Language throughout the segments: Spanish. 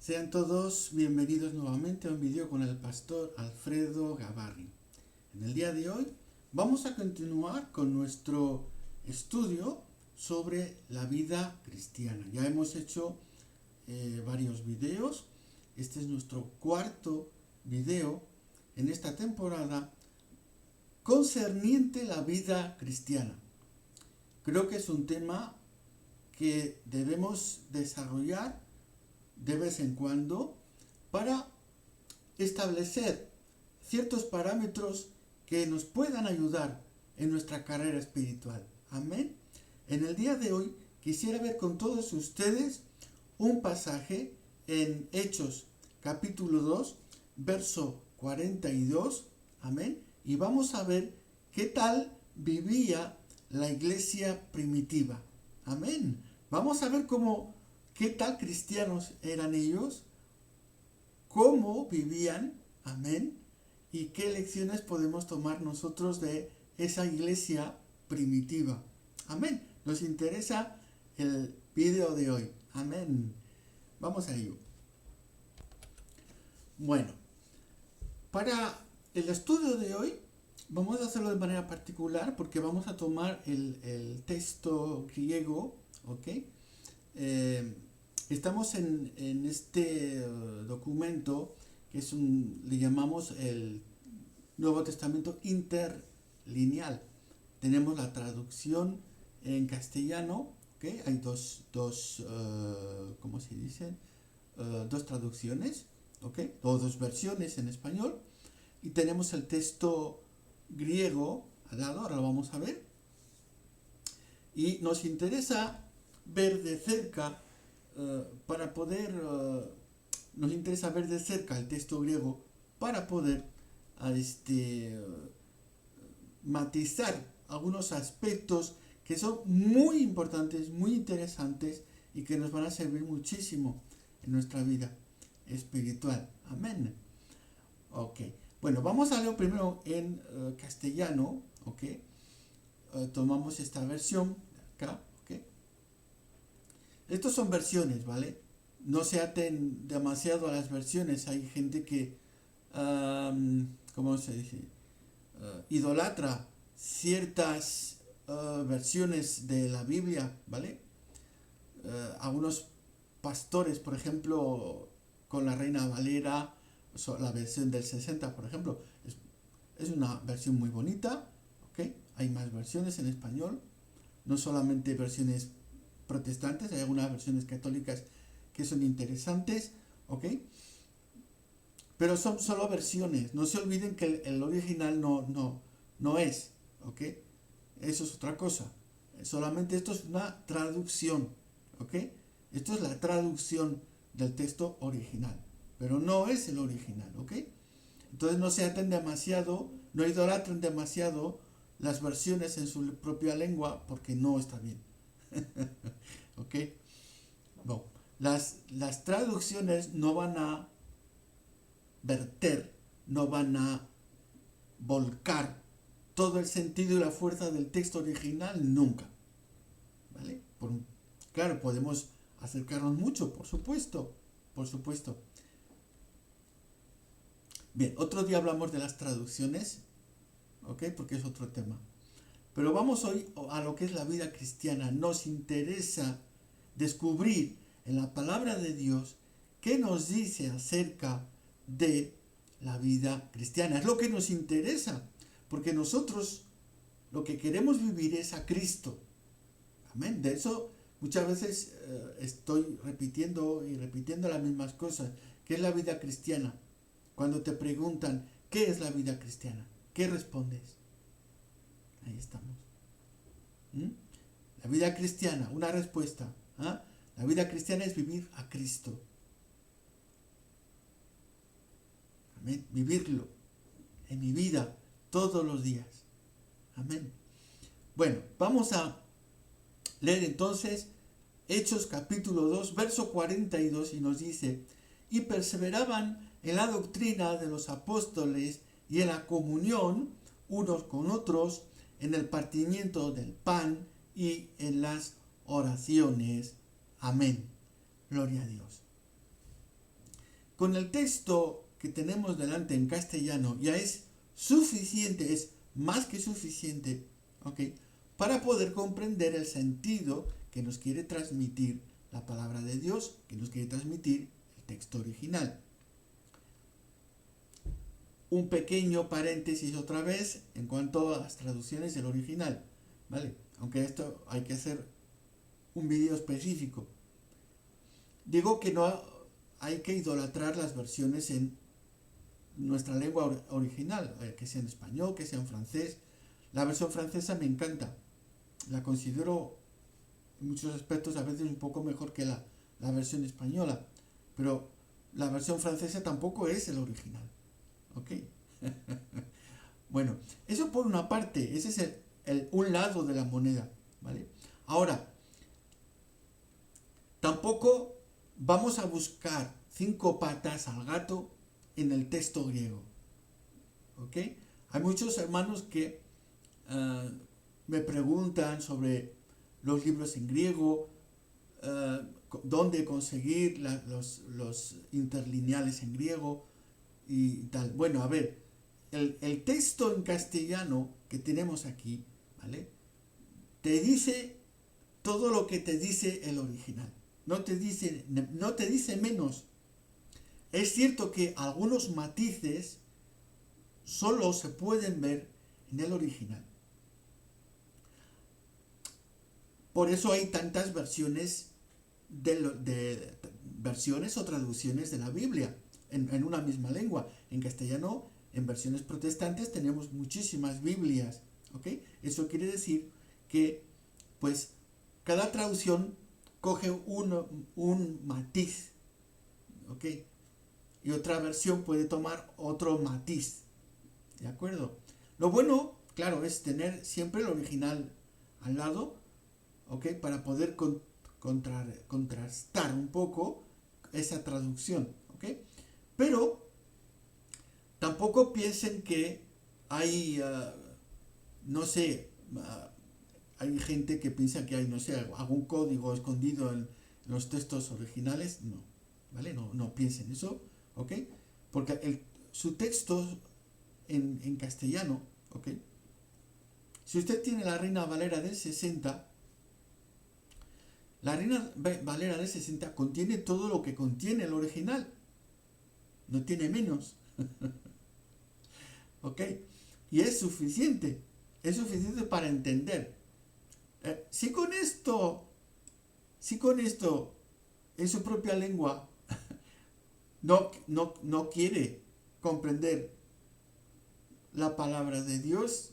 Sean todos bienvenidos nuevamente a un vídeo con el pastor Alfredo Gavarri. En el día de hoy vamos a continuar con nuestro estudio sobre la vida cristiana. Ya hemos hecho varios videos. Este es nuestro cuarto video en esta temporada concerniente la vida cristiana. Creo que es un tema que debemos desarrollar de vez en cuando para establecer ciertos parámetros que nos puedan ayudar en nuestra carrera espiritual. Amén. En el día de hoy quisiera ver con todos ustedes un pasaje en Hechos capítulo 2, verso 42. Amén. Y vamos a ver qué tal vivía la iglesia primitiva. Amén. Vamos a ver qué tal cristianos eran ellos, cómo vivían, amén, y qué lecciones podemos tomar nosotros de esa iglesia primitiva. Amén. Nos interesa el video de hoy. Amén. Vamos a ello. Bueno, para el estudio de hoy vamos a hacerlo de manera particular porque vamos a tomar el texto griego, ¿ok? Estamos en este documento que le llamamos el Nuevo Testamento interlineal. Tenemos la traducción en castellano, ¿okay? Hay dos ¿cómo se dice? Dos traducciones, ¿okay? O dos versiones en español. Y tenemos el texto griego al lado, ahora lo vamos a ver. Y nos interesa ver de cerca, nos interesa ver de cerca el texto griego para poder matizar algunos aspectos que son muy importantes, muy interesantes y que nos van a servir muchísimo en nuestra vida espiritual. Amén. Ok. Bueno, vamos a leer primero en castellano. Ok. Tomamos esta versión de acá. Okay. Estos son versiones, ¿vale? No se aten demasiado a las versiones. Hay gente que, ¿cómo se dice? Idolatra ciertas versiones de la Biblia, ¿vale? Algunos pastores, por ejemplo, con la Reina Valera, la versión del 60, por ejemplo, es una versión muy bonita, ¿ok? Hay más versiones en español, no solamente versiones protestantes, hay algunas versiones católicas que son interesantes, ¿ok? Pero son solo versiones, no se olviden que el original no es, ¿ok? Eso es otra cosa, solamente esto es una traducción, ¿ok? Esto es la traducción del texto original, pero no es el original, ¿ok? Entonces no se aten demasiado, no idolatren demasiado las versiones en su propia lengua porque no está bien. ¿Ok? Bueno, las traducciones no van a verter, no van a volcar todo el sentido y la fuerza del texto original nunca. ¿Vale? Claro, podemos acercarnos mucho, por supuesto, por supuesto. Bien, otro día hablamos de las traducciones, ¿ok? Porque es otro tema. Pero vamos hoy a lo que es la vida cristiana. Nos interesa descubrir en la palabra de Dios qué nos dice acerca de la vida cristiana. Es lo que nos interesa, porque nosotros lo que queremos vivir es a Cristo. Amén. De eso muchas veces estoy repitiendo las mismas cosas. ¿Qué es la vida cristiana? Cuando te preguntan, ¿qué es la vida cristiana? ¿Qué respondes? Ahí estamos. La vida cristiana, una respuesta. La vida cristiana es vivir a Cristo. Amén. Vivirlo en mi vida todos los días. Amén. Bueno, vamos a leer entonces Hechos capítulo 2, verso 42 y nos dice, y perseveraban en la doctrina de los apóstoles y en la comunión unos con otros, en el partimiento del pan y en las oraciones. Amén. Gloria a Dios. con el texto que tenemos delante en castellano ya es suficiente, es más que suficiente, ¿ok? Para poder comprender el sentido que nos quiere transmitir la palabra de Dios, que nos quiere transmitir el texto original. Un pequeño paréntesis otra vez en cuanto a las traducciones del original, ¿vale? Aunque esto hay que hacer un vídeo específico. Digo que no hay que idolatrar las versiones en nuestra lengua original, que sea en español, que sea en francés. La versión francesa me encanta, la considero en muchos aspectos a veces un poco mejor que la versión española, pero la versión francesa tampoco es el original, ¿ok? Bueno, eso por una parte, ese es un lado de la moneda, ¿vale? Ahora, tampoco vamos a buscar 5 patas al gato en el texto griego, ¿ok? Hay muchos hermanos que me preguntan sobre los libros en griego, dónde conseguir los interlineales en griego y tal. Bueno, a ver, el texto en castellano que tenemos aquí, ¿vale? Te dice todo lo que te dice el original. No te dice menos. Es cierto que algunos matices solo se pueden ver en el original. Por eso hay tantas versiones versiones o traducciones de la Biblia en una misma lengua. En castellano, en versiones protestantes tenemos muchísimas Biblias, ¿ok? Eso quiere decir que, pues, cada traducción coge un matiz, ¿ok? Y otra versión puede tomar otro matiz, ¿de acuerdo? Lo bueno, claro, es tener siempre el original al lado, ¿ok? Para poder contrastar un poco esa traducción, ¿ok? Pero tampoco piensen que hay, no sé, hay gente que piensa que hay, no sé, algún código escondido en los textos originales. No, ¿vale? No piensen eso, ¿ok? Porque su texto en castellano, ¿ok? Si usted tiene la Reina Valera del 60, la Reina Valera del 60 contiene todo lo que contiene el original. No tiene menos. ¿Ok? Y es suficiente. Es suficiente para entender. Si con esto en su propia lengua no quiere comprender la palabra de Dios,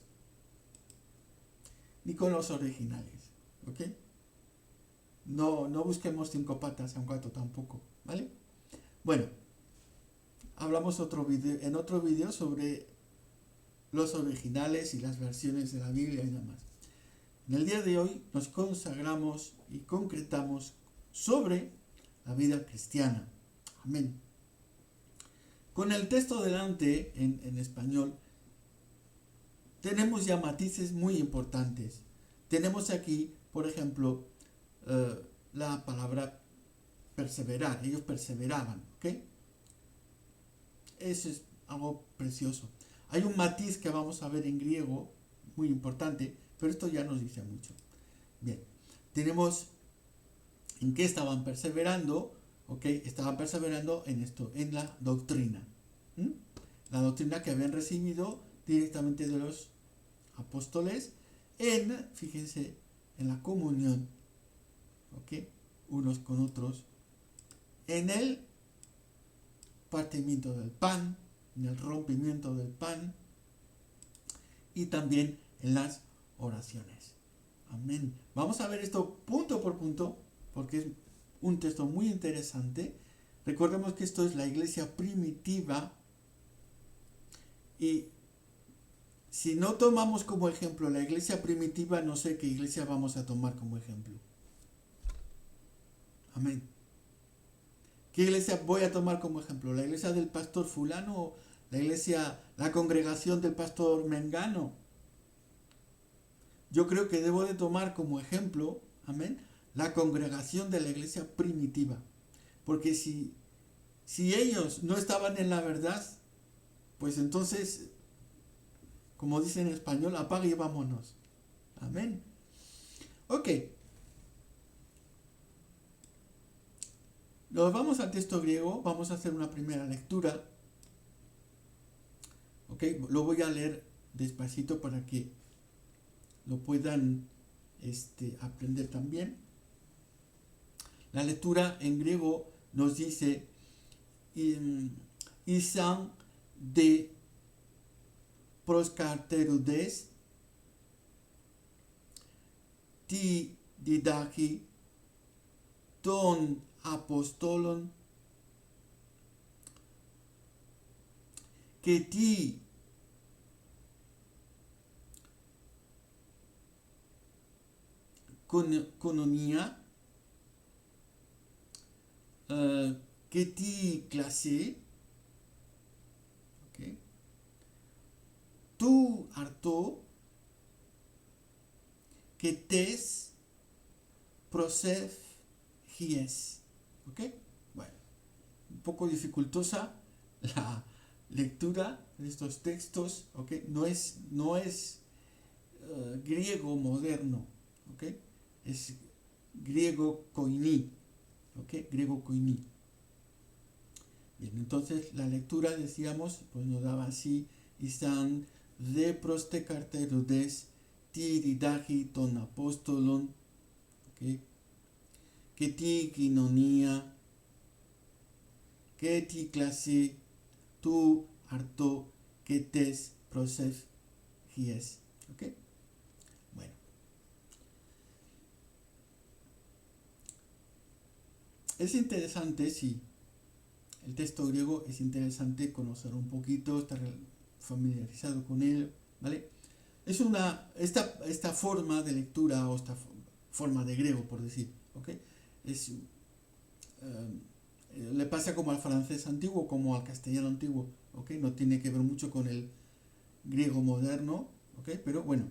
ni con los originales. ¿Ok? No busquemos 5 patas a un gato tampoco, ¿vale? Bueno, hablamos en otro video sobre los originales y las versiones de la Biblia y demás. En el día de hoy nos consagramos y concretamos sobre la vida cristiana. Amén. Con el texto delante en español, tenemos ya matices muy importantes. Tenemos aquí, por ejemplo, la palabra perseverar. Ellos perseveraban, ¿ok? Eso es algo precioso. Hay un matiz que vamos a ver en griego, muy importante, pero esto ya nos dice mucho. Bien, tenemos en qué estaban perseverando, ¿ok? Estaban perseverando en esto, en la doctrina. La doctrina que habían recibido directamente de los apóstoles fíjense, en la comunión, ¿ok? Unos con otros, en el partimiento del pan, en el rompimiento del pan y también en las oraciones. Amén. Vamos a ver esto punto por punto porque es un texto muy interesante. Recordemos que esto es la iglesia primitiva y si no tomamos como ejemplo la iglesia primitiva, no sé qué iglesia vamos a tomar como ejemplo. Amén. ¿Qué iglesia voy a tomar como ejemplo? ¿La iglesia del pastor fulano o la congregación del pastor mengano? Yo creo que debo de tomar como ejemplo, amén, la congregación de la iglesia primitiva. Porque si si ellos no estaban en la verdad, pues entonces, como dice en español, apaga y vámonos. Amén. Ok. Nos vamos al texto griego, vamos a hacer una primera lectura. Ok, lo voy a leer despacito para que lo puedan aprender también. La lectura en griego nos dice: Isan de proskarterudes ti didachi ton apostolon que ti kononia que ti clase, okay, tu arto que tes prosef gies. ¿Ok? Bueno, un poco dificultosa la lectura de estos textos, ¿ok? No es griego moderno, ¿ok? Es griego koiní, ¿ok? Griego koiní. Bien, entonces la lectura, decíamos, pues nos daba así: Isan de prostekarterudes ti didachi ton apostolon, ¿ok? Que ti quinonia, que ti clase, tu arto, que tes prosef gies. ¿Ok? Bueno. Es interesante, sí. El texto griego es interesante conocer un poquito, estar familiarizado con él, ¿vale? Es esta forma de lectura, o esta forma de griego, por decir, ¿ok? Le pasa como al francés antiguo, como al castellano antiguo, ¿ok? No tiene que ver mucho con el griego moderno, ¿ok? Pero bueno,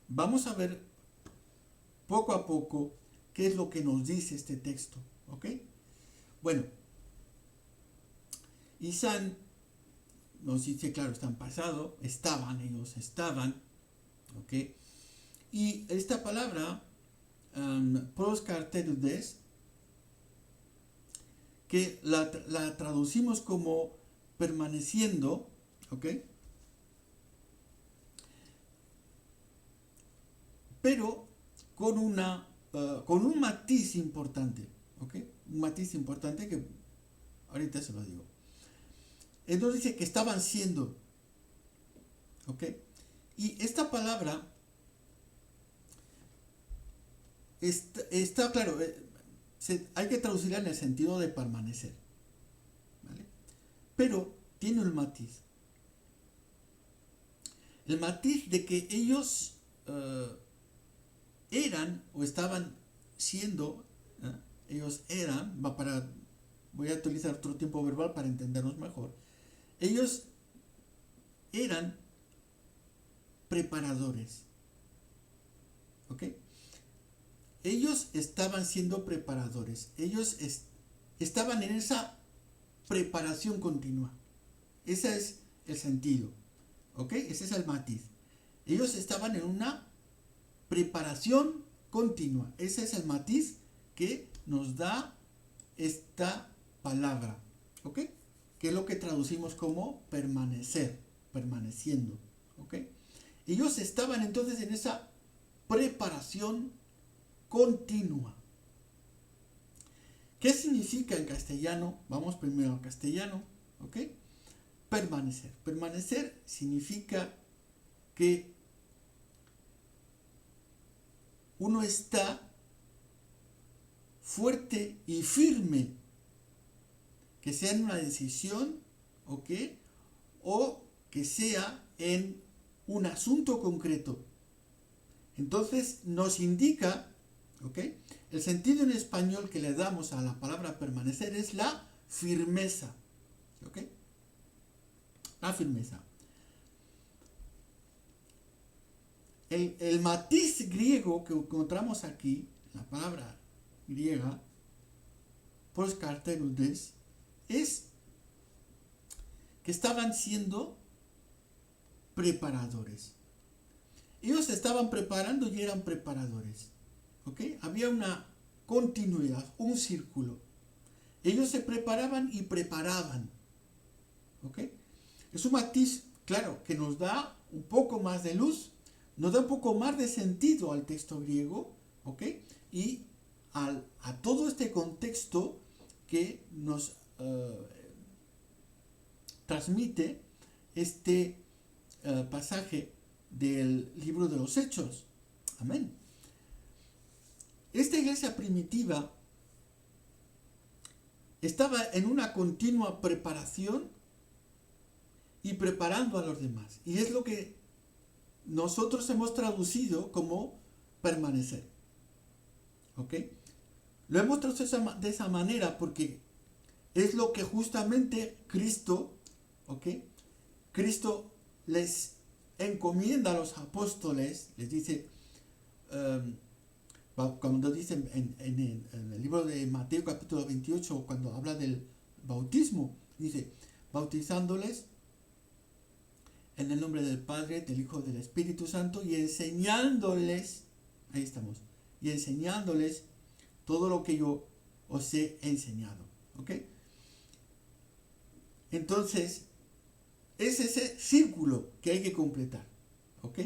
vamos a ver poco a poco qué es lo que nos dice este texto, ¿ok? Bueno, Isan nos dice, claro, está en pasado, ellos estaban, ¿ok? Y esta palabra, proskarterudes, que la traducimos como permaneciendo, ¿ok? Pero con un matiz importante, ¿ok? Un matiz importante que ahorita se lo digo. Entonces dice que estaban siendo, ¿ok? Y esta palabra está claro, hay que traducirla en el sentido de permanecer, ¿vale? Pero tiene un matiz. El matiz de que ellos eran o estaban siendo, ¿eh? Ellos eran, voy a utilizar otro tiempo verbal para entendernos mejor. Ellos eran preparadores, ¿ok? Ellos estaban siendo preparadores, ellos estaban en esa preparación continua. Ese es el sentido, ¿ok? Ese es el matiz. Ellos estaban en una preparación continua. Ese es el matiz que nos da esta palabra, ¿ok? Que es lo que traducimos como permanecer, permaneciendo, ¿ok? Ellos estaban entonces en esa preparación continua. ¿Qué significa en castellano? Vamos primero al castellano, ¿ok? Permanecer. Permanecer significa que uno está fuerte y firme, que sea en una decisión, ¿ok? O que sea en un asunto concreto. Entonces nos indica, ¿ok? El sentido en español que le damos a la palabra permanecer es la firmeza, ¿ok? La firmeza. El matiz griego que encontramos aquí, la palabra griega, proskarterudes es que estaban siendo preparadores. Ellos se estaban preparando y eran preparadores. ¿Ok? Había una continuidad, un círculo. Ellos se preparaban y preparaban. ¿Ok? Es un matiz, claro, que nos da un poco más de luz, nos da un poco más de sentido al texto griego, ¿ok? Y a todo este contexto que nos transmite este pasaje del libro de los Hechos. Amén. Esta iglesia primitiva estaba en una continua preparación y preparando a los demás. Y es lo que nosotros hemos traducido como permanecer. ¿Ok? Lo hemos traducido de esa manera porque es lo que justamente Cristo, ¿ok? Cristo les encomienda a los apóstoles, les dice, cuando dice en el libro de Mateo capítulo 28, cuando habla del bautismo, dice, bautizándoles en el nombre del Padre, del Hijo, del Espíritu Santo y enseñándoles, ahí estamos, y enseñándoles todo lo que yo os he enseñado. ¿Ok? Entonces, es ese círculo que hay que completar. ¿Ok?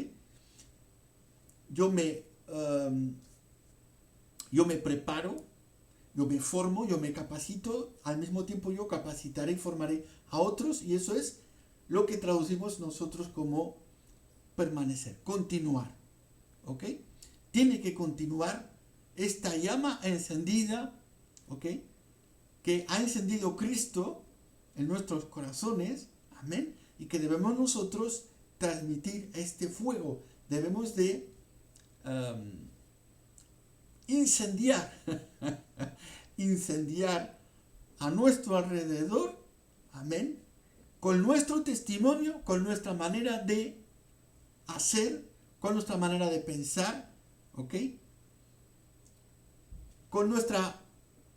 Yo me preparo, yo me formo, yo me capacito, al mismo tiempo yo capacitaré y formaré a otros, y eso es lo que traducimos nosotros como permanecer, continuar. ¿Ok? Tiene que continuar esta llama encendida, ¿ok? Que ha encendido Cristo en nuestros corazones, amén, y que debemos nosotros transmitir este fuego. Debemos de incendiar a nuestro alrededor, amén, con nuestro testimonio, con nuestra manera de hacer, con nuestra manera de pensar, ¿ok? Con nuestra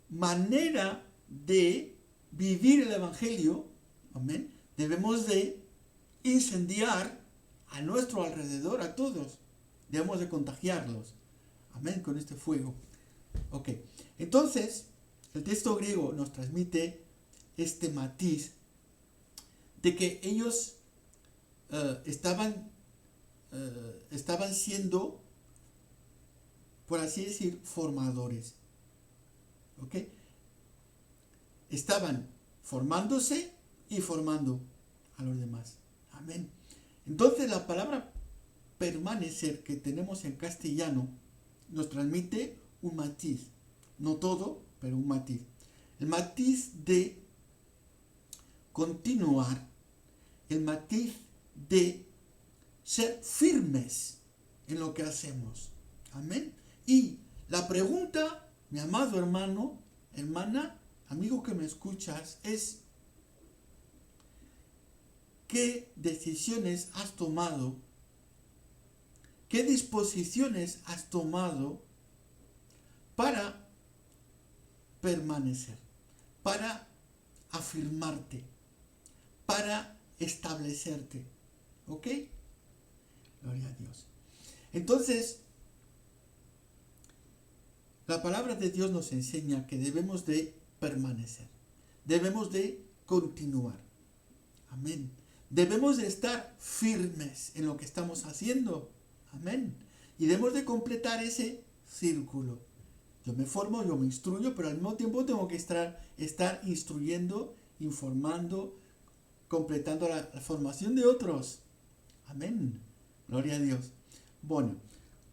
manera de vivir el Evangelio, amén, debemos de incendiar a nuestro alrededor, a todos. Debemos de contagiarlos, amén, con este fuego. Ok, entonces, el texto griego nos transmite este matiz de que ellos estaban siendo, por así decir, formadores. ¿Ok? Estaban formándose y formando a los demás. Amén. Entonces la palabra permanecer que tenemos en castellano nos transmite un matiz. No todo, pero un matiz. El matiz de continuar, el matiz de ser firmes en lo que hacemos. Amén. Y la pregunta, mi amado hermano, hermana, amigo que me escuchas, es ¿qué decisiones has tomado? ¿Qué disposiciones has tomado para permanecer, para afirmarte, para establecerte? ¿Ok? Gloria a Dios. Entonces, la palabra de Dios nos enseña que debemos de permanecer, debemos de continuar. Amén. Debemos de estar firmes en lo que estamos haciendo. Amén. Y debemos de completar ese círculo. Yo me formo, yo me instruyo, pero al mismo tiempo tengo que estar instruyendo, informando, completando la formación de otros. Amén. Gloria a Dios. Bueno,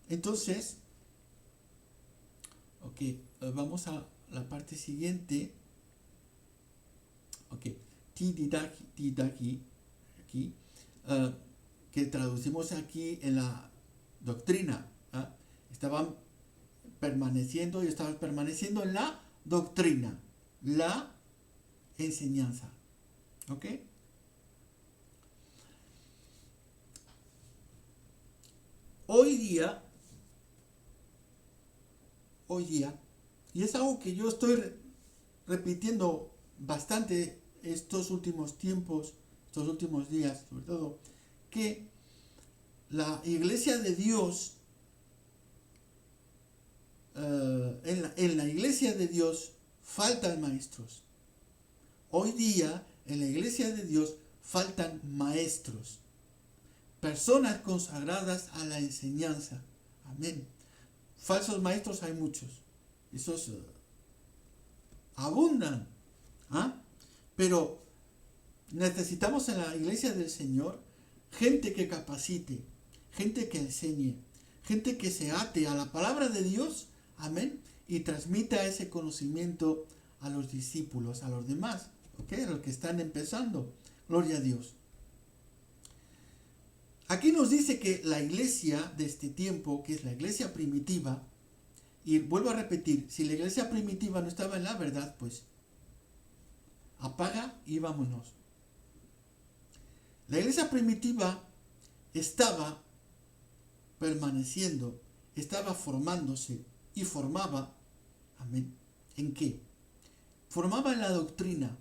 entonces, ok, vamos a la parte siguiente. Ok, tidaki, aquí, que traducimos aquí en la doctrina. Estaban permaneciendo y estaban permaneciendo en la doctrina, la enseñanza. ¿Ok? Hoy día, y es algo que yo estoy repitiendo bastante estos últimos tiempos, estos últimos días, sobre todo, que la iglesia de Dios, en la iglesia de Dios faltan maestros. Hoy día, en la iglesia de Dios, faltan maestros, personas consagradas a la enseñanza. Amén. Falsos maestros hay muchos. Esos abundan. ¿Ah? Pero necesitamos en la iglesia del Señor gente que capacite, gente que enseñe, gente que se ate a la palabra de Dios, amén, y transmita ese conocimiento a los discípulos, a los demás, ¿ok? A los que están empezando. Gloria a Dios. Aquí nos dice que la iglesia de este tiempo, que es la iglesia primitiva, y vuelvo a repetir, si la iglesia primitiva no estaba en la verdad, pues apaga y vámonos. La iglesia primitiva estaba permaneciendo, estaba formándose y formaba, amén, ¿en qué? Formaba en la doctrina,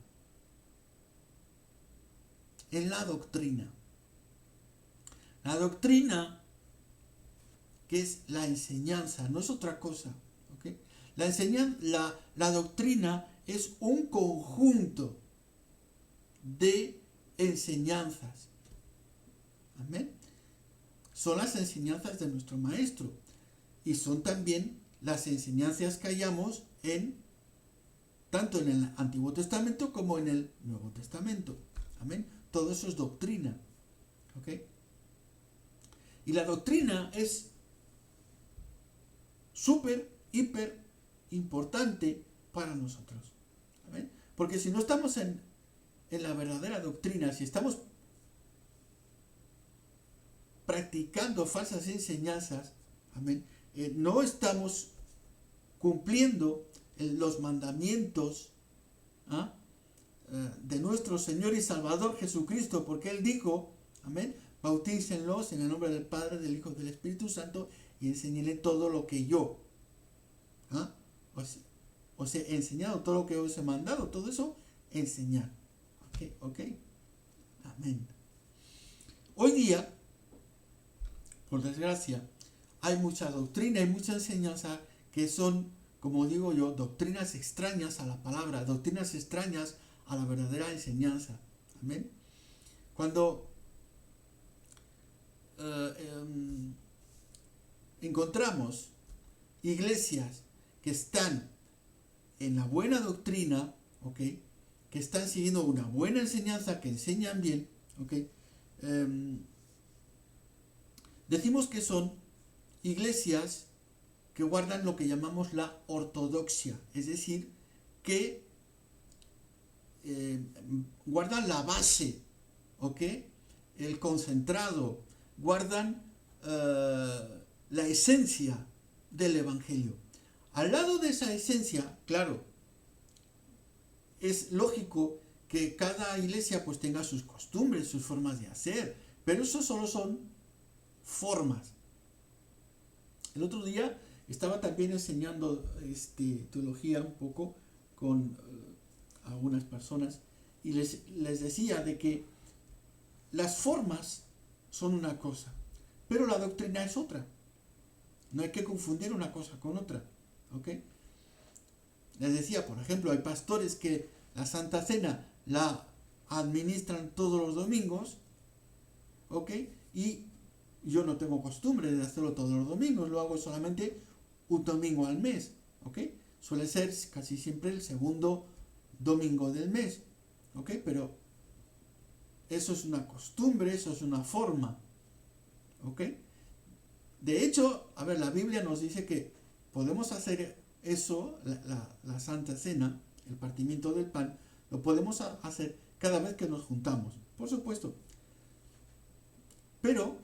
en la doctrina. La doctrina, que es la enseñanza, no es otra cosa, ¿ok? La doctrina es un conjunto de enseñanzas. Amén. Son las enseñanzas de nuestro Maestro y son también las enseñanzas que hallamos tanto en el Antiguo Testamento como en el Nuevo Testamento. Amén. Todo eso es doctrina. ¿Ok? Y la doctrina es súper, hiper importante para nosotros. ¿Amén? Porque si no estamos en la verdadera doctrina, si estamos practicando falsas enseñanzas, amén, no estamos cumpliendo los mandamientos de nuestro Señor y Salvador Jesucristo, porque Él dijo, amén, bautícenlos en el nombre del Padre, del Hijo y del Espíritu Santo y enséñenle todo lo que yo os he enseñado, todo lo que os he mandado, todo eso, enseñar. ¿Ok? Amén. Hoy día, por desgracia, hay mucha doctrina y mucha enseñanza que son, como digo yo, doctrinas extrañas a la palabra, doctrinas extrañas a la verdadera enseñanza. Amén. Cuando encontramos iglesias que están en la buena doctrina, ¿ok?, que están siguiendo una buena enseñanza, que enseñan bien, ¿ok?, decimos que son iglesias que guardan lo que llamamos la ortodoxia, es decir, que guardan la base, ¿ok?, el concentrado, guardan la esencia del Evangelio. Al lado de esa esencia, claro, es lógico que cada iglesia pues tenga sus costumbres, sus formas de hacer, pero eso solo son formas. El otro día estaba también enseñando teología un poco con algunas personas y les decía de que las formas son una cosa, pero la doctrina es otra. No hay que confundir una cosa con otra. ¿Ok? Les decía, por ejemplo, hay pastores que la Santa Cena la administran todos los domingos, ¿ok? Y yo no tengo costumbre de hacerlo todos los domingos, lo hago solamente un domingo al mes, ¿ok? Suele ser casi siempre el segundo domingo del mes, ¿ok? Pero eso es una costumbre, eso es una forma, ¿ok? De hecho, a ver, la Biblia nos dice que podemos hacer eso, la Santa Cena, el partimiento del pan, lo podemos hacer cada vez que nos juntamos, por supuesto. Pero,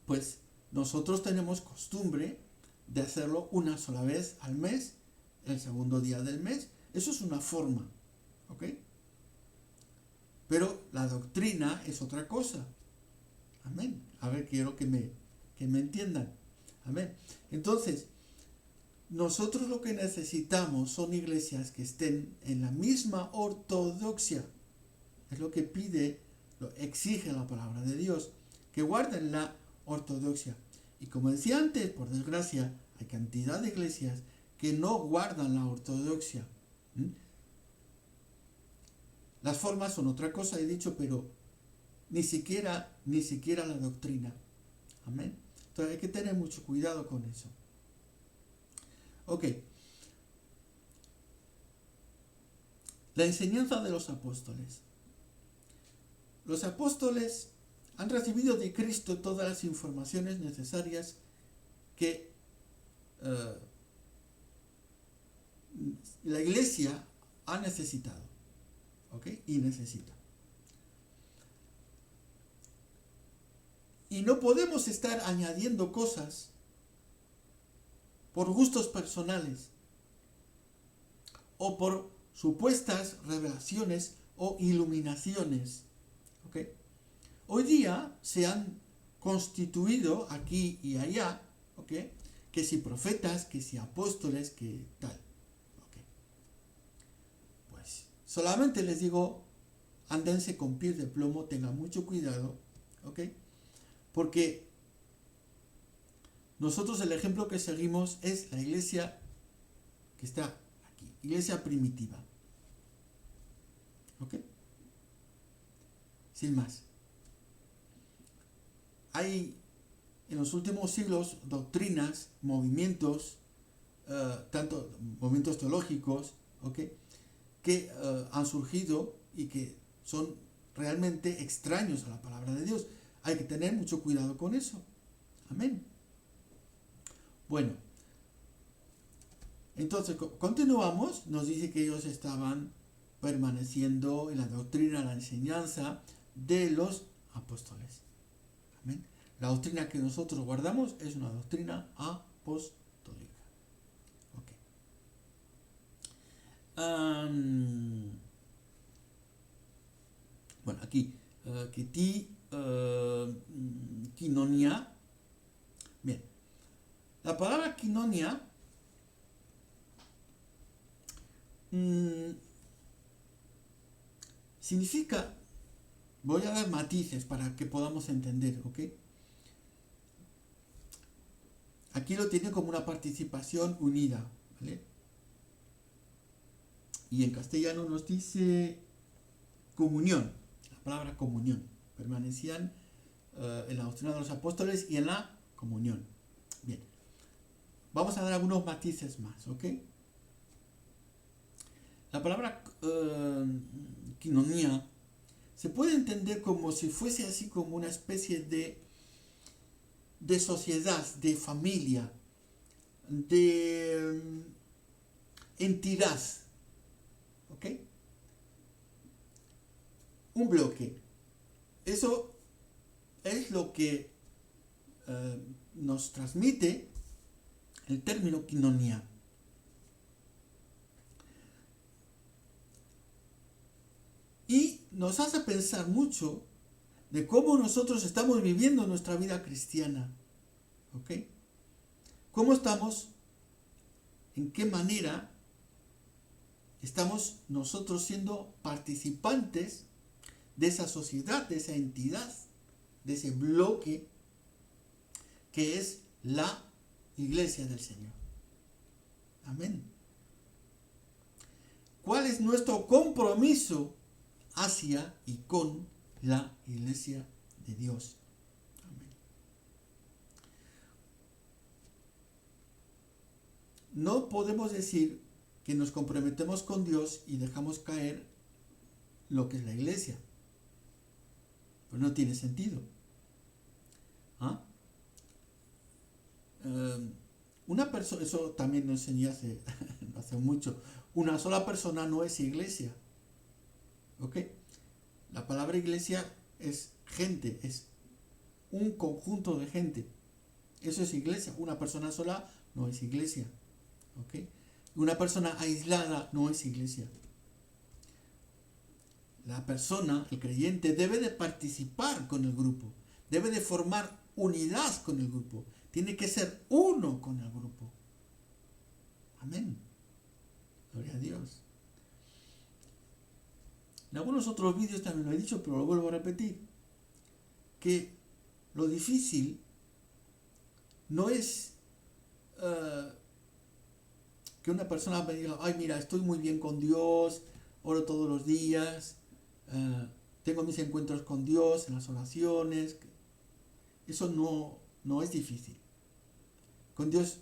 pues, nosotros tenemos costumbre de hacerlo una sola vez al mes, el segundo día del mes. Eso es una forma, ¿ok? Pero la doctrina es otra cosa. Amén. A ver, quiero que me entiendan. Amén. Entonces, nosotros lo que necesitamos son iglesias que estén en la misma ortodoxia. Es lo que pide, lo exige la palabra de Dios, que guarden la ortodoxia. Y como decía antes, por desgracia, hay cantidad de iglesias que no guardan la ortodoxia. Las formas son otra cosa, he dicho, pero ni siquiera la doctrina. Amén. Entonces hay que tener mucho cuidado con eso. Ok. La enseñanza de los apóstoles. Los apóstoles han recibido de Cristo todas las informaciones necesarias que la iglesia ha necesitado. ¿Ok? Y necesita. Y no podemos estar añadiendo cosas por gustos personales o por supuestas revelaciones o iluminaciones. ¿Okay? Hoy día se han constituido aquí y allá, ¿okay? Que si profetas, que si apóstoles, que tal. ¿Okay? Pues solamente les digo, ándense con pies de plomo, tengan mucho cuidado, ¿okay? Porque nosotros el ejemplo que seguimos es la iglesia que está aquí, iglesia primitiva. ¿Ok? Sin más. Hay en los últimos siglos doctrinas, movimientos, tanto movimientos teológicos, ¿ok? Que han surgido y que son realmente extraños a la palabra de Dios. Hay que tener mucho cuidado con eso. Amén. Bueno, entonces continuamos. Nos dice que ellos estaban permaneciendo en la doctrina, la enseñanza de los apóstoles. Amén. La doctrina que nosotros guardamos es una doctrina apostólica. Okay. Bueno, aquí, que ti quinonia. Bien, la palabra quinonia significa, voy a dar matices para que podamos entender, ¿ok? Aquí lo tiene como una participación unida, ¿vale? Y en castellano nos dice comunión, la palabra comunión. Permanecían en la doctrina de los apóstoles y en la comunión. Bien, vamos a dar algunos matices más, ¿ok? La palabra quinonía se puede entender como si fuese así como una especie de sociedad, de familia, de entidad, ¿ok? Un bloque. Eso es lo que nos transmite el término quinonía. Y nos hace pensar mucho de cómo nosotros estamos viviendo nuestra vida cristiana. ¿Ok? ¿Cómo estamos? ¿En qué manera estamos nosotros siendo participantes de esa sociedad, de esa entidad, de ese bloque que es la iglesia del Señor? Amén. ¿Cuál es nuestro compromiso hacia y con la iglesia de Dios? Amén. No podemos decir que nos comprometemos con Dios y dejamos caer lo que es la iglesia. Pues no tiene sentido. ¿Ah? Una persona, eso también nos enseñé hace mucho, una sola persona no es iglesia. ¿Ok? La palabra iglesia es gente, es un conjunto de gente. Eso es iglesia. Una persona sola no es iglesia. ¿Ok? Una persona aislada no es iglesia. La persona, el creyente, debe de participar con el grupo. Debe de formar unidad con el grupo. Tiene que ser uno con el grupo. Amén. Gloria a Dios. En algunos otros vídeos también lo he dicho, pero lo vuelvo a repetir, que lo difícil no es que una persona me diga, ay, mira, estoy muy bien con Dios, oro todos los días, tengo mis encuentros con Dios en las oraciones. Eso no es difícil. Con Dios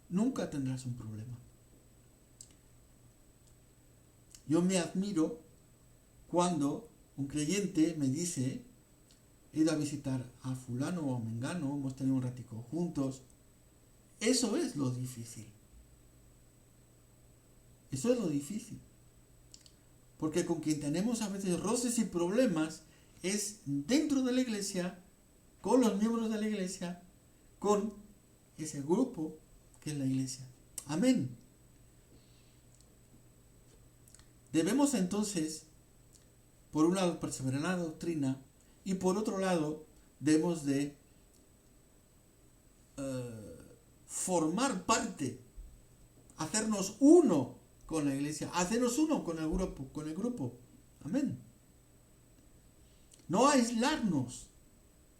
nunca tendrás un problema. Yo me admiro cuando un creyente me dice, he ido a visitar a fulano o a mengano, hemos tenido un ratico juntos. Eso es lo difícil. Eso es lo difícil. Porque con quien tenemos a veces roces y problemas es dentro de la iglesia, con los miembros de la iglesia, con ese grupo que es la iglesia. Amén. Debemos entonces, por un lado, perseverar en la doctrina y por otro lado, debemos de formar parte, hacernos uno con la iglesia, hacernos uno con el grupo. Amén. No aislarnos.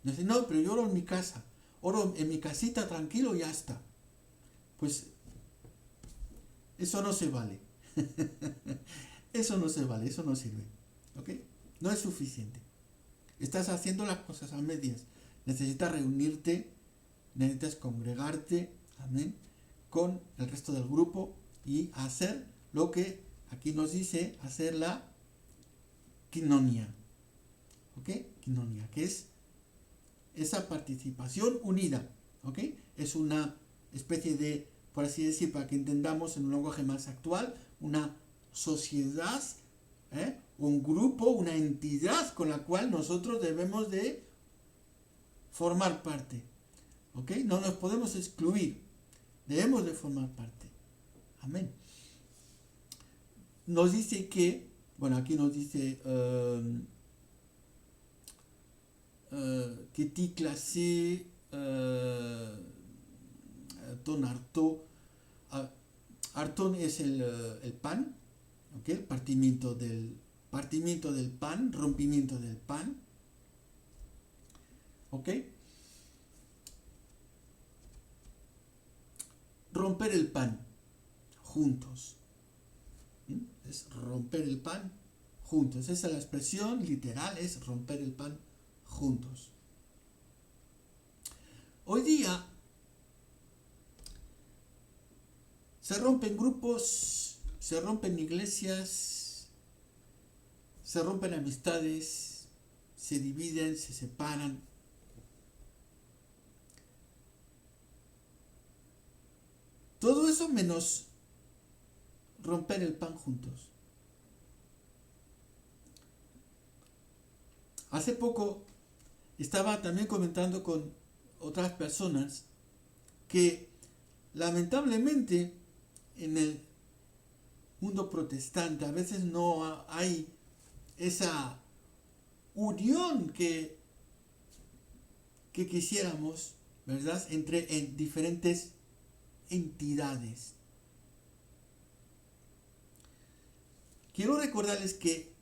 No decir, no, pero yo oro en mi casa, oro en mi casita tranquilo y ya está. Pues eso no se vale. Eso no se vale, eso no sirve. ¿Ok? No es suficiente. Estás haciendo las cosas a medias. Necesitas reunirte, necesitas congregarte, amén, con el resto del grupo y hacer lo que aquí nos dice, hacer la quinonia. ¿Ok? Quinonia, que es esa participación unida. ¿Ok? Es una especie de, por así decir, para que entendamos en un lenguaje más actual, una sociedad, un grupo, una entidad con la cual nosotros debemos de formar parte. ¿Ok? No nos podemos excluir. Debemos de formar parte. Amén. Nos dice que, bueno, aquí nos dice que ti clase ton arto. Artón es el pan, ¿ok? El partimiento del pan, rompimiento del pan, ¿ok? Romper el pan juntos. Es romper el pan juntos. Esa es la expresión literal, es romper el pan juntos. Hoy día se rompen grupos, se rompen iglesias, se rompen amistades, se dividen, se separan. Todo eso menos romper el pan juntos. Hace poco estaba también comentando con otras personas que lamentablemente en el mundo protestante a veces no hay esa unión que quisiéramos, ¿verdad? Entre diferentes entidades. Quiero recordarles que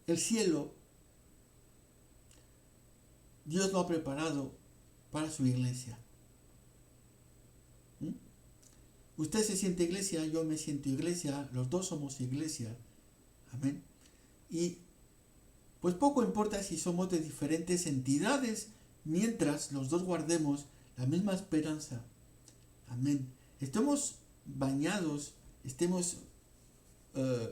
el cielo Dios lo ha preparado para su iglesia. Usted se siente iglesia, yo me siento iglesia, los dos somos iglesia. Amén. Y pues poco importa si somos de diferentes entidades, mientras los dos guardemos la misma esperanza. Amén. Estemos bañados, estemos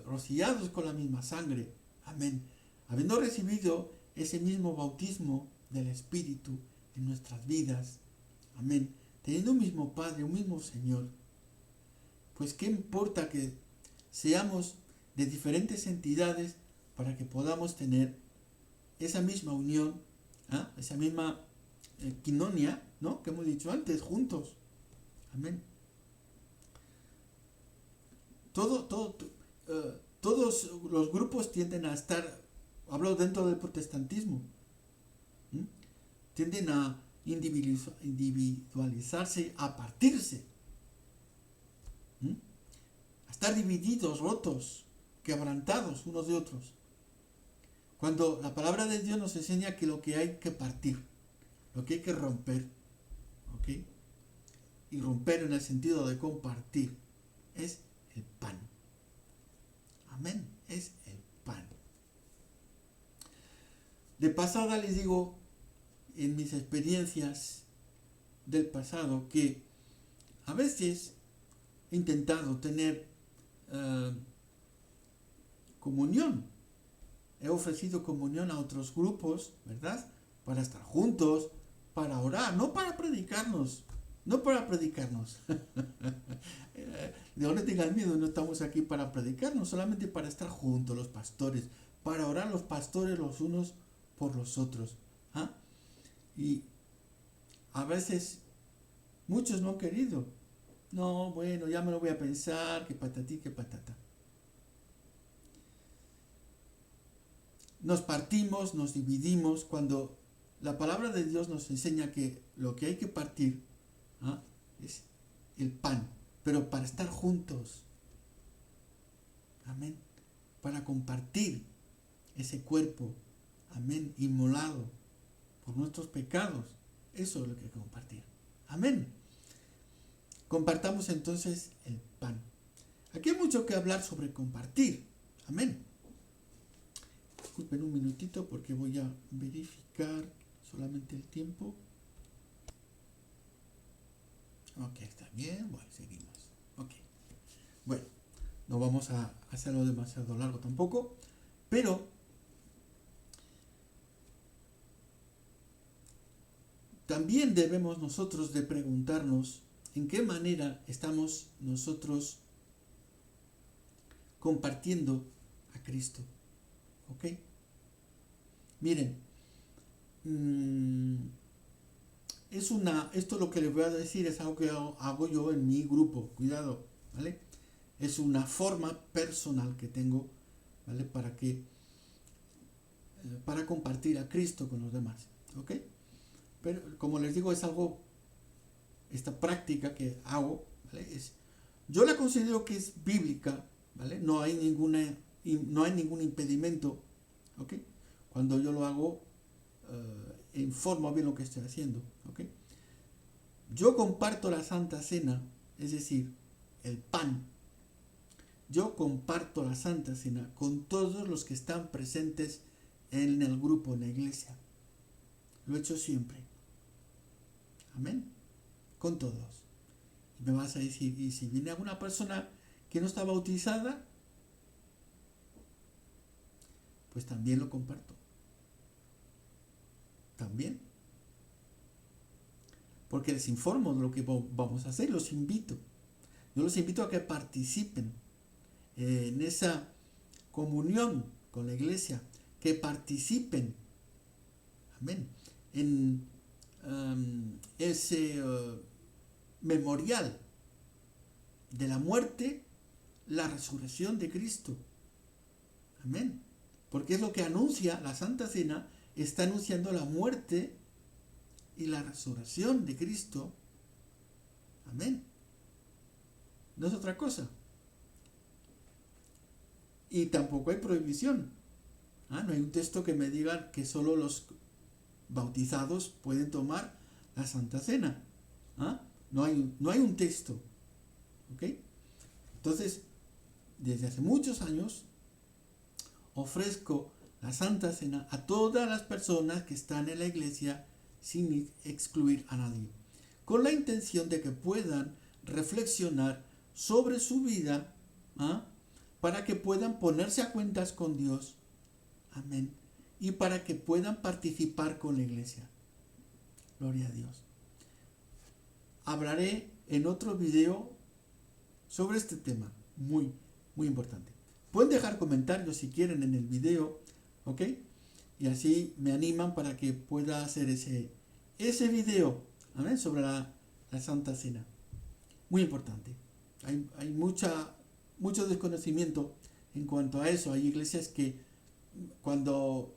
rociados con la misma sangre. Amén. Habiendo recibido ese mismo bautismo del Espíritu en nuestras vidas. Amén. Teniendo un mismo Padre, un mismo Señor. Pues qué importa que seamos de diferentes entidades para que podamos tener esa misma unión, esa misma quinonia, ¿no? Que hemos dicho antes, juntos. Amén. Todos los grupos tienden a estar, hablo dentro del protestantismo, tienden a individualizarse, a partirse, ¿m? A estar divididos, rotos, quebrantados unos de otros. Cuando la palabra de Dios nos enseña que lo que hay que partir, lo que hay que romper, ¿ok? Y romper en el sentido de compartir, es el pan. Amén, es el pan. De pasada les digo, en mis experiencias del pasado, que a veces he intentado tener comunión. He ofrecido comunión a otros grupos, ¿verdad? Para estar juntos, para orar, no para predicarnos. No para predicarnos. No le tengan miedo, no estamos aquí para predicarnos, solamente para estar juntos los pastores, para orar los pastores los unos por los otros. ¿Ah? Y a veces muchos no han querido. No, bueno, ya me lo voy a pensar, que patatí, que patata. Nos partimos, nos dividimos, cuando la palabra de Dios nos enseña que lo que hay que partir, ¿ah?, es el pan, pero para estar juntos. Amén. Para compartir ese cuerpo, amén, inmolado por nuestros pecados. Eso es lo que hay que compartir. Amén. Compartamos entonces el pan. Aquí hay mucho que hablar sobre compartir. Amén. Disculpen un minutito porque voy a verificar solamente el tiempo. Ok, está bien. Bueno, seguimos. Ok. Bueno, no vamos a hacerlo demasiado largo tampoco, pero también debemos nosotros de preguntarnos en qué manera estamos nosotros compartiendo a Cristo. ¿Ok? Miren, esto lo que les voy a decir es algo que hago yo en mi grupo, cuidado, ¿vale? Es una forma personal que tengo, ¿vale? Para compartir a Cristo con los demás, ¿ok? Pero como les digo, es algo, esta práctica que hago, ¿vale? Yo la considero que es bíblica, ¿vale? No hay ningún impedimento, ¿ok? Cuando yo lo hago, informo bien lo que estoy haciendo, ¿ok? Yo comparto la Santa Cena, es decir, el pan. Yo comparto la Santa Cena con todos los que están presentes en el grupo, en la iglesia. Lo he hecho siempre. Amén. Con todos. Y me vas a decir, ¿y si viene alguna persona que no está bautizada? Pues también lo comparto. También. Porque les informo de lo que vamos a hacer, los invito. Yo los invito a que participen en esa comunión con la iglesia, que participen, amén, en ese memorial de la muerte, la resurrección de Cristo. Amén. Porque es lo que anuncia la Santa Cena, está anunciando la muerte y la resurrección de Cristo. Amén. No es otra cosa. Y tampoco hay prohibición. No hay un texto que me diga que solo los bautizados pueden tomar la Santa Cena. No hay un texto. ¿Ok? Entonces, desde hace muchos años, ofrezco la Santa Cena a todas las personas que están en la iglesia sin excluir a nadie, con la intención de que puedan reflexionar sobre su vida, para que puedan ponerse a cuentas con Dios, amén, y para que puedan participar con la iglesia. Gloria a Dios. Hablaré en otro video sobre este tema, muy, muy importante. Pueden dejar comentarios si quieren en el video, ¿ok? Y así me animan para que pueda hacer ese video, amén, sobre la Santa Cena. Muy importante. Hay mucho desconocimiento en cuanto a eso. Hay iglesias que cuando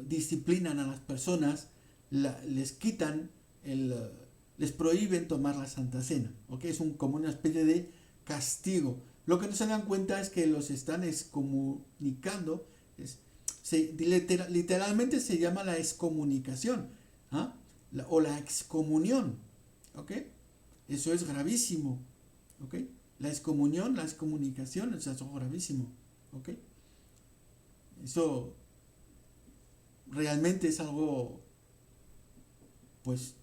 disciplinan a las personas les quitan, les prohíben tomar la Santa Cena. ¿Okay? Es como una especie de castigo. Lo que no se dan cuenta es que los están excomunicando. Literalmente se llama la excomunicación, ¿ah? O la excomunión. ¿Okay? Eso es gravísimo. ¿Okay? La excomunión, la excomunicación, eso es gravísimo. ¿Okay? Eso realmente es algo, pues,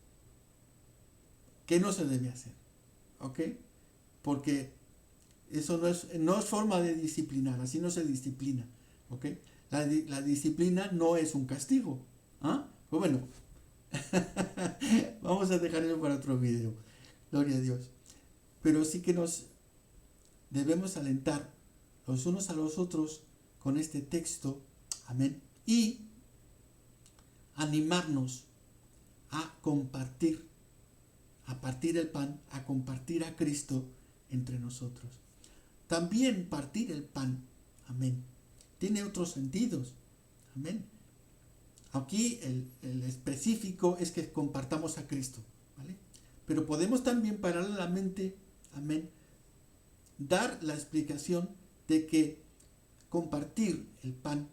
que no se debe hacer. ¿Ok? Porque eso no es forma de disciplinar, así no se disciplina. ¿Ok? La disciplina no es un castigo. ¿Ah? Pues bueno, vamos a dejar eso para otro video. Gloria a Dios. Pero sí que nos debemos alentar los unos a los otros con este texto. Amén. Y animarnos a compartir, a partir el pan, a compartir a Cristo entre nosotros. También partir el pan, amén, tiene otros sentidos, amén. Aquí el específico es que compartamos a Cristo, ¿vale? Pero podemos también paralelamente, amén, dar la explicación de que compartir el pan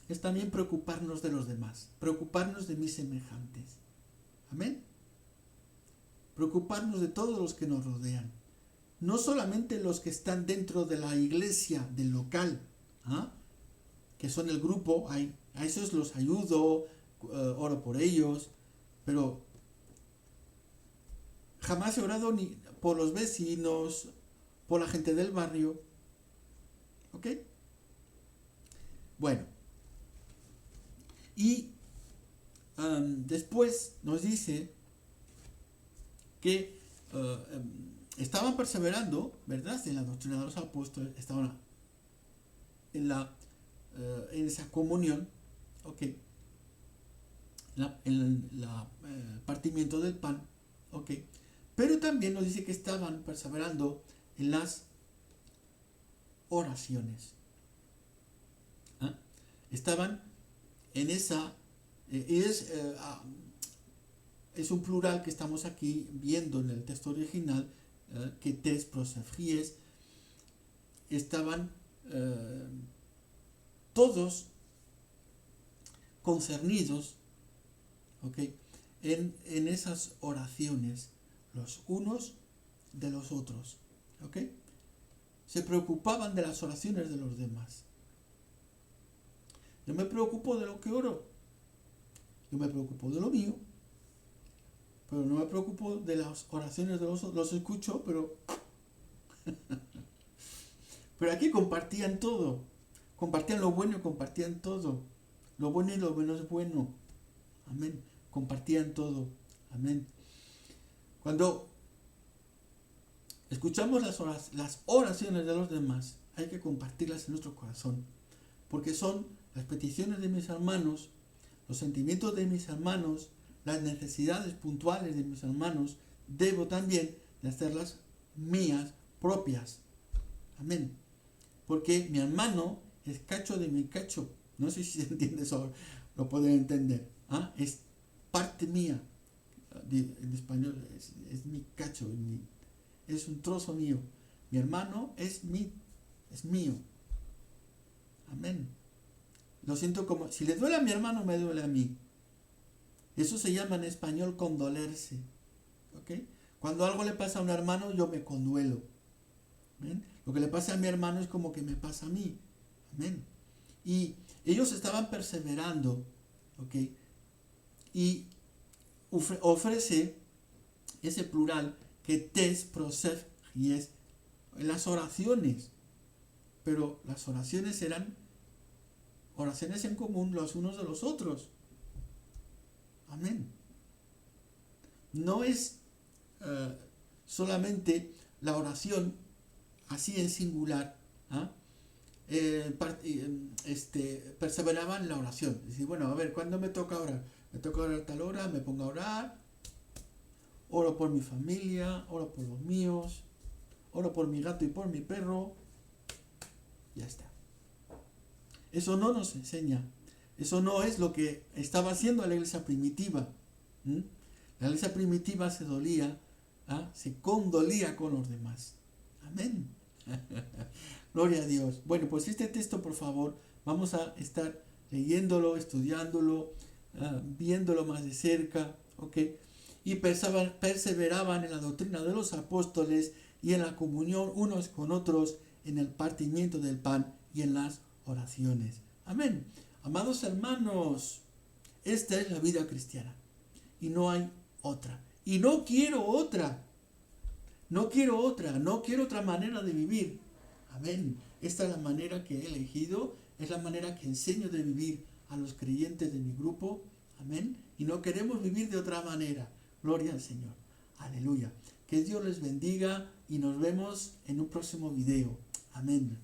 es también preocuparnos de los demás, preocuparnos de mis semejantes, amén. Preocuparnos de todos los que nos rodean, no solamente los que están dentro de la iglesia, del local, ¿ah? Que son el grupo, a esos los ayudo, oro por ellos, pero jamás he orado ni por los vecinos, por la gente del barrio, ¿ok? Bueno, y después nos dice que estaban perseverando, ¿verdad? En la doctrina de los apóstoles, estaban en esa comunión, ¿ok? En el partimiento del pan, ¿ok? Pero también nos dice que estaban perseverando en las oraciones. ¿Ah? Estaban en esa, es un plural que estamos aquí viendo en el texto original, que tes prosefries, estaban todos concernidos, ¿okay? en esas oraciones, los unos de los otros, ¿okay? Se preocupaban de las oraciones de los demás. Yo me preocupo de lo que oro, yo me preocupo de lo mío, pero no me preocupo de las oraciones de los otros. Los escucho, pero aquí compartían todo, compartían lo bueno y compartían todo, lo bueno y lo menos bueno, amén, compartían todo, amén. Cuando escuchamos las oraciones de los demás, hay que compartirlas en nuestro corazón, porque son las peticiones de mis hermanos, los sentimientos de mis hermanos, las necesidades puntuales de mis hermanos. Debo también de hacerlas mías propias, amén, porque mi hermano es cacho de mi cacho. No sé si se entiende eso, lo pueden entender. ¿Ah? Es parte mía. En español es mi cacho, es un trozo mío. Mi hermano es mío. Amén. Lo siento como, si le duele a mi hermano, me duele a mí. Eso se llama en español condolerse. ¿Okay? Cuando algo le pasa a un hermano, yo me conduelo. ¿Amén? Lo que le pasa a mi hermano es como que me pasa a mí. Amén. Y ellos estaban perseverando, ¿ok? Y ofrece ese plural que tes prosef y es en las oraciones. Pero las oraciones eran oraciones en común los unos de los otros. Amén. No es solamente la oración así en singular, ¿ah? Perseveraban en la oración. Decir, bueno, a ver, ¿cuándo me toca orar? Me toca orar a tal hora, me pongo a orar, oro por mi familia, oro por los míos, oro por mi gato y por mi perro, ya está. Eso no nos enseña Eso no es lo que estaba haciendo la iglesia primitiva. ¿Mm? La iglesia primitiva se dolía, se condolía con los demás. Amén. Gloria a Dios. Bueno, pues este texto, por favor, vamos a estar leyéndolo, estudiándolo, viéndolo más de cerca, ¿ok? Y perseveraban en la doctrina de los apóstoles y en la comunión unos con otros, en el partimiento del pan y en las oraciones. Amén. Amados hermanos, esta es la vida cristiana y no hay otra. Y no quiero otra. No quiero otra. No quiero otra manera de vivir. Amén. Esta es la manera que he elegido. Es la manera que enseño de vivir a los creyentes de mi grupo. Amén. Y no queremos vivir de otra manera. Gloria al Señor. Aleluya. Que Dios les bendiga y nos vemos en un próximo video. Amén.